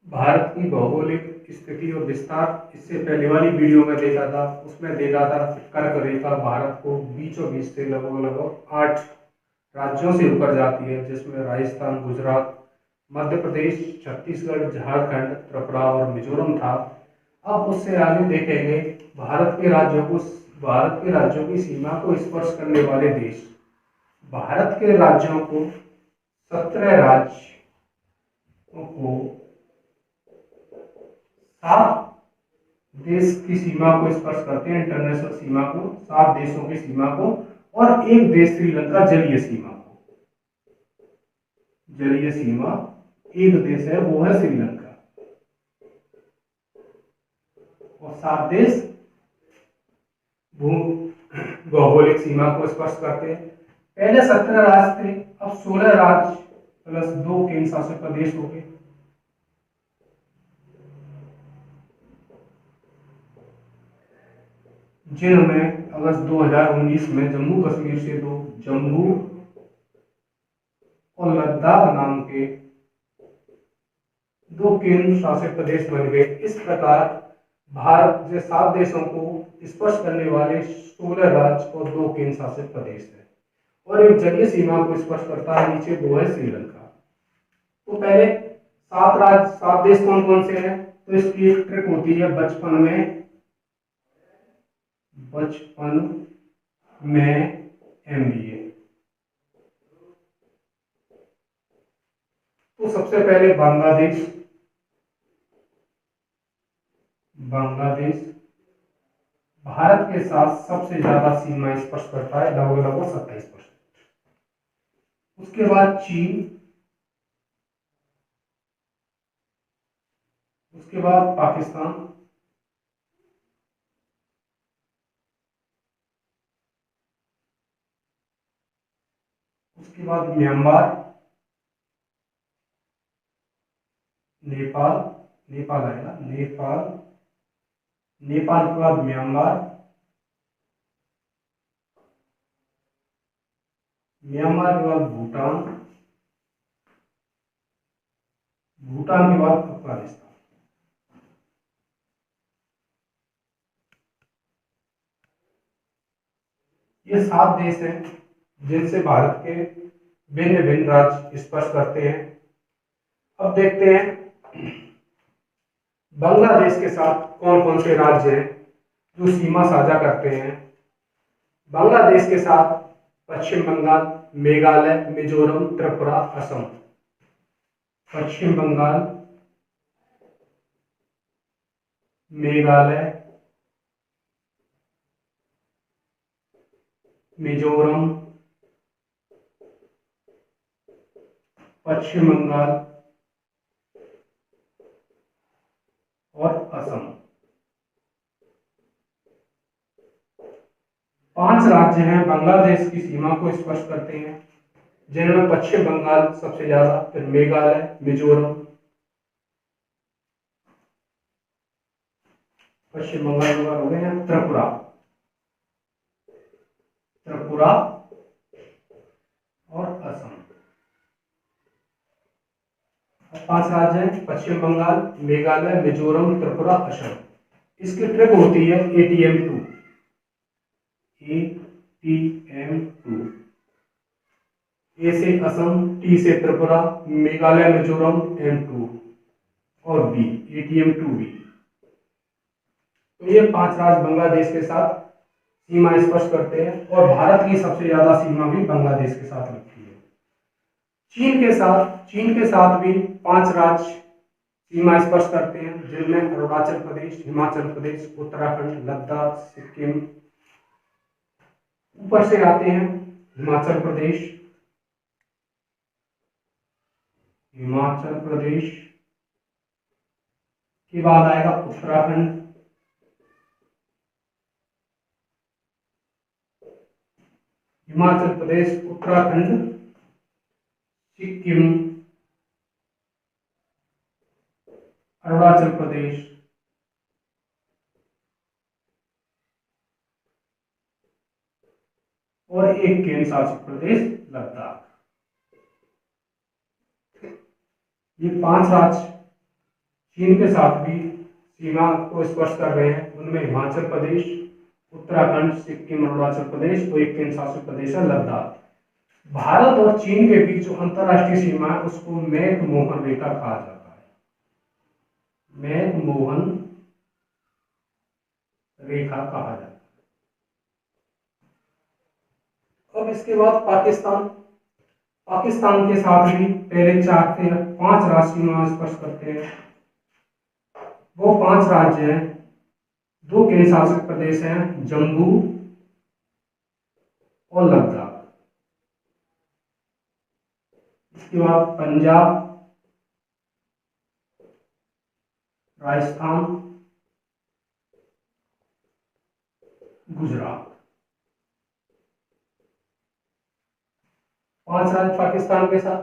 भारत की भौगोलिक स्थिति और विस्तार इससे पहले वाली वीडियो में देखा था। उसमें देखा था कर्क रेखा भारत को बीचों बीच से लगभग लगभग 8 राज्यों से ऊपर जाती है, जिसमें राजस्थान, गुजरात, मध्य प्रदेश, छत्तीसगढ़, झारखंड, त्रिपुरा और मिजोरम था। अब उससे आगे देखेंगे भारत के राज्यों की सीमा को स्पर्श करने वाले देश। भारत के राज्यों को 17 राज्यों को 7 देश की सीमा को स्पर्श करते हैं, इंटरनेशनल सीमा को, 7 देशों की सीमा को, और एक देश श्रीलंका जलीय सीमा को। जलीय सीमा एक देश है, वो है श्रीलंका, और 7 देश भौगोलिक सीमा को स्पर्श करते हैं। पहले 17 राज्य थे, अब 16 राज्य प्लस 2 केंद्र शासित प्रदेश हो गए। जिनमें अगस्त 2019 में जम्मू कश्मीर से 2, जम्मू और लद्दाख नाम के 2 केंद्र शासित प्रदेश बन गए। इस प्रकार भारत के 7 देशों को स्पर्श करने वाले 16 राज्य और 2 केंद्र शासित प्रदेश है, और एक जलीय सीमा को स्पर्श करता है नीचे, वो है श्रीलंका। तो पहले 7 देश कौन कौन से हैं, तो इसकी एक ट्रिक होती है बचपन में एमबीए। तो सबसे पहले बांग्लादेश भारत के साथ सबसे ज्यादा सीमा स्पर्श करता है, लगभग 27%। उसके बाद चीन, उसके बाद पाकिस्तान, उसके बाद म्यांमार, नेपाल आएगा, नेपाल के बाद म्यांमार, म्यांमार के बाद भूटान के बाद अफगानिस्तान। ये 7 देश हैं जिनसे भारत के भिन्न भिन्न राज्य स्पर्श करते हैं। अब देखते हैं बांग्लादेश के साथ कौन कौन से राज्य हैं जो सीमा साझा करते हैं। बांग्लादेश के साथ पश्चिम बंगाल, मेघालय, मिजोरम, त्रिपुरा, असम। पश्चिम बंगाल, मेघालय, मिजोरम, पश्चिम बंगाल और असम। 5 राज्य हैं बांग्लादेश की सीमा को स्पर्श करते हैं, जिनमें पश्चिम बंगाल सबसे ज्यादा, फिर मेघालय, मिजोरम, पश्चिम बंगाल के बाद हो गए हैं त्रिपुरा और असम। 5 राज्य हैं, पश्चिम बंगाल, मेघालय, मिजोरम, त्रिपुरा, असम। इसकी ट्रिक होती है ATM2। A से असम, T से त्रिपुरा, मेघालय, मिजोरम, M2 और B, ATM2B। तो ये 5 राज्य बांग्लादेश के साथ सीमा स्पर्श करते हैं, और भारत की सबसे ज्यादा सीमा भी बांग्लादेश के साथ लगती है। चीन के साथ भी 5 राज्य सीमा स्पर्श करते हैं, जिनमें अरुणाचल प्रदेश, हिमाचल प्रदेश, उत्तराखंड, लद्दाख, सिक्किम। ऊपर से आते हैं हिमाचल प्रदेश के बाद आएगा उत्तराखंड, हिमाचल प्रदेश, उत्तराखंड, सिक्किम, अरुणाचल प्रदेश, और एक केंद्र शासित प्रदेश लद्दाख। ये 5 राज्य चीन के साथ भी सीमा को स्पर्श कर रहे हैं। उनमें हिमाचल प्रदेश, उत्तराखंड, सिक्किम, अरुणाचल प्रदेश और एक केंद्र शासित प्रदेश है लद्दाख। भारत और चीन के बीच जो अंतरराष्ट्रीय सीमा है उसको मैकमोहन रेखा कहा जाता है। मैकमोहन रेखा कहा जाता है। अब इसके बाद पाकिस्तान। पाकिस्तान के साथ भी पहले 4 से 5 राज्य सीमा स्पर्श करते हैं। वो 5 राज्य हैं, 2 केंद्र शासित प्रदेश हैं, जम्मू और लद्दाख। इसके बाद पंजाब, राजस्थान, गुजरात। 5 राज्य पाकिस्तान के साथ,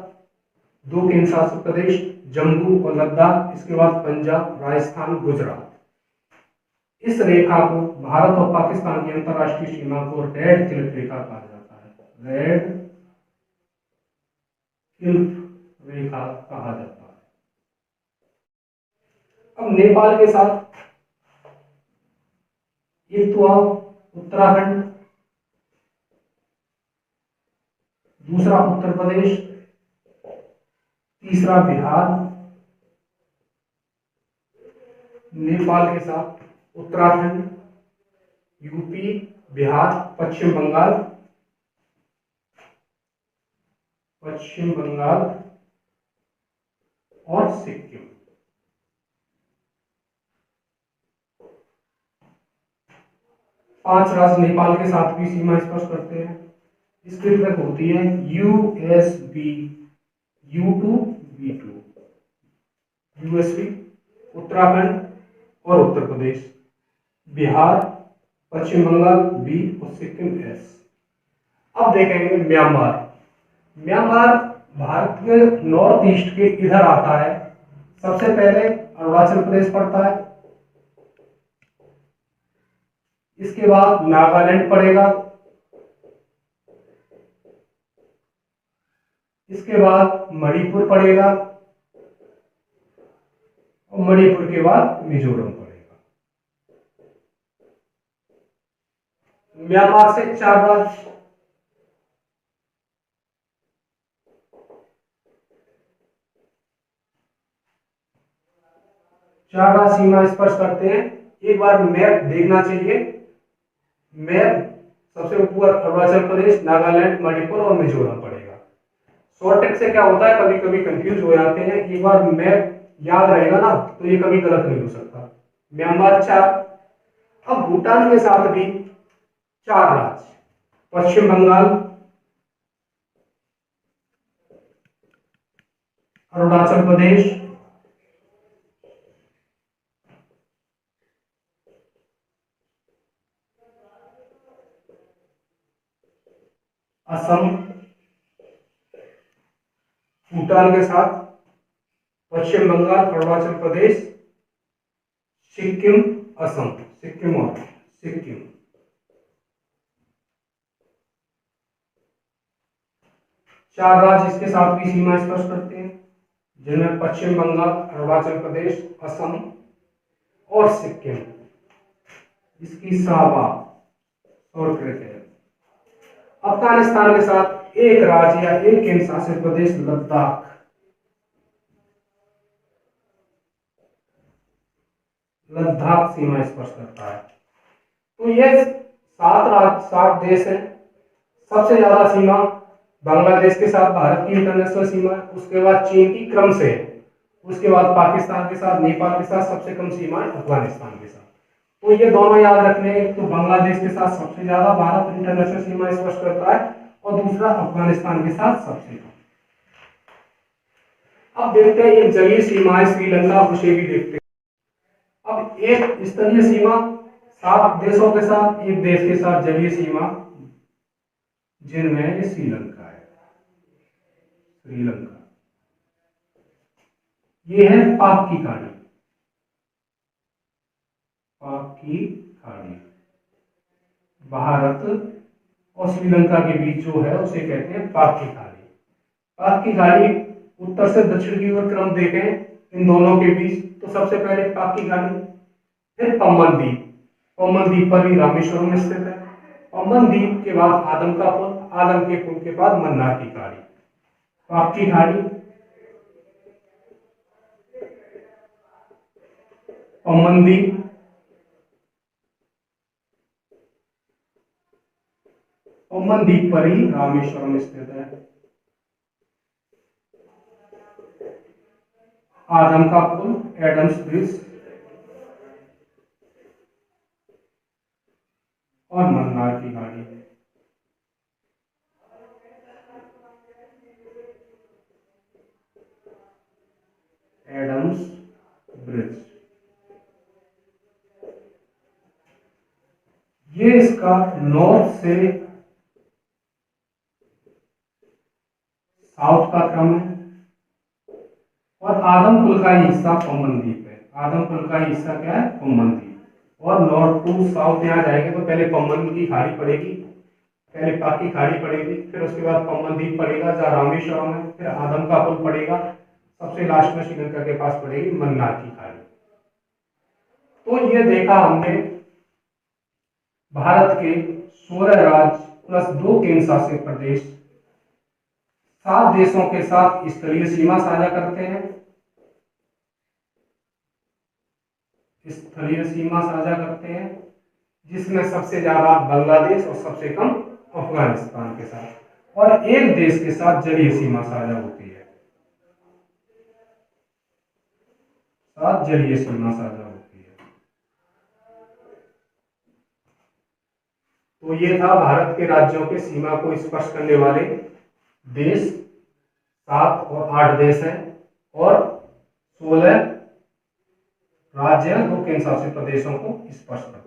2 केंद्र शासित प्रदेश, जम्मू और लद्दाख। इसके बाद पंजाब, राजस्थान, गुजरात। इस रेखा को, भारत और पाकिस्तान की अंतरराष्ट्रीय सीमा को रेड क्लिफ रेखा कहा जाता है। रेड क्लिफ रेखा कहा जाता है। अब नेपाल के साथ एक तो आओ उत्तराखंड, दूसरा उत्तर प्रदेश, तीसरा बिहार। नेपाल के साथ उत्तराखंड, यूपी, बिहार, पश्चिम बंगाल और सिक्किम। पांच राज्य नेपाल के साथ भी सीमा स्पर्श करते हैं। इसकी ट्रैक होती है USB U2V2। यूएसबी उत्तराखंड और उत्तर प्रदेश, बिहार, पश्चिम बंगाल B और सिक्किम S। अब देखेंगे म्यांमार। म्यांमार भारत के नॉर्थ ईस्ट के इधर आता है। सबसे पहले अरुणाचल प्रदेश पड़ता है, इसके बाद नागालैंड पड़ेगा, इसके बाद मणिपुर पड़ेगा और मणिपुर के बाद मिजोरम पड़ेगा। म्यांमार से 4 राज्य, सीमा स्पर्श करते हैं। एक बार मैप देखना चाहिए। मैप सबसे ऊपर अरुणाचल प्रदेश, नागालैंड, मणिपुर और मिजोरम पड़ेगा। शॉर्टकट से क्या होता है, कभी कभी कंफ्यूज हो जाते हैं। एक बार मैप याद रहेगा ना तो ये कभी गलत नहीं हो सकता। म्यांमार 4। अब भूटान के साथ भी 4 राज्य, पश्चिम बंगाल, अरुणाचल प्रदेश, असम। भूटान के साथ पश्चिम बंगाल, अरुणाचल प्रदेश, सिक्किम, असम, सिक्किम और सिक्किम। चार राज्य इसके साथ भी सीमा स्पर्श करते हैं, जिनमें पश्चिम बंगाल, अरुणाचल प्रदेश, असम और सिक्किम। इसकी सावा और है। अफगानिस्तान के साथ एक राज्य या एक केंद्र शासित प्रदेश लद्दाख। लद्दाख सीमा स्पर्श करता है। तो ये 7 देश हैं। सबसे ज्यादा सीमा बांग्लादेश के साथ भारत की इंटरनेशनल सीमा है, उसके बाद चीन की क्रम से है, उसके बाद पाकिस्तान के साथ, नेपाल के साथ, सबसे कम सीमा है अफगानिस्तान के साथ। तो ये दोनों याद रखने, तो बांग्लादेश के साथ सबसे ज्यादा भारत इंटरनेशनल सीमा स्पर्श करता है और दूसरा अफगानिस्तान के साथ सबसे कम। अब देखते हैं एक जलीय सीमा है श्रीलंका, उसे भी देखते हैं। अब एक स्थलीय सीमा 7 देशों के साथ, एक देश के साथ जलीय सीमा, जिनमें ये श्रीलंका है। श्रीलंका ये है पाक की खाड़ी। पाक की खाड़ी भारत और श्रीलंका के बीच जो है उसे कहते हैं पाक की खाड़ी। पाक की खाड़ी उत्तर से दक्षिण की ओर क्रम देखें इन दोनों के बीच। तो सबसे पहले पाक की खाड़ी, फिर पम्बन द्वीप, पम्बन द्वीप पर ही रामेश्वरम स्थित है। पम्बन द्वीप के बाद आदम का पुल, आदम के पुल के बाद मन्नार की खाड़ी। पाक की खाड़ी, पम्बन द्वीप, पम्बन द्वीप पर ही रामेश्वरम स्थित है। आदम का पुल, एडम्स ब्रिज और मन्नार की खाड़ी। एडम्स ब्रिज, ये इसका नॉर्थ से साउथ का क्रम है। और आदम पुल का ही हिस्सा पम्बन द्वीप है। आदम पुल का ही हिस्सा क्या है? पम्बन द्वीप। और नॉर्थ टू साउथ यहाँ जाएंगे तो पहले पम्बन की खाड़ी पड़ेगी, पहले पाक की खाड़ी पड़ेगी, फिर उसके बाद पम्बन द्वीप पड़ेगा जहाँ रामेश्वरम है, फिर आदम का पुल पड़ेगा, सबसे लास्ट में श्रीलंका के पास पड़ेगी मन्नार की खाड़ी। तो ये देखा हमने भारत के 16 राज्य प्लस 2 केंद्र शासित प्रदेश 7 देशों के साथ स्थलीय सीमा साझा करते हैं, स्थलीय सीमा साझा करते हैं, जिसमें सबसे ज्यादा बांग्लादेश और सबसे कम अफगानिस्तान के साथ, और एक देश के साथ जलीय सीमा साझा होती है, साथ जलीय सीमा साझा होती है। तो ये था भारत के राज्यों के सीमा को स्पर्श करने वाले देश। 7 और 8 देश हैं और 16 राज्य 2 केंद्र शासित प्रदेशों को स्पर्श करते हैं।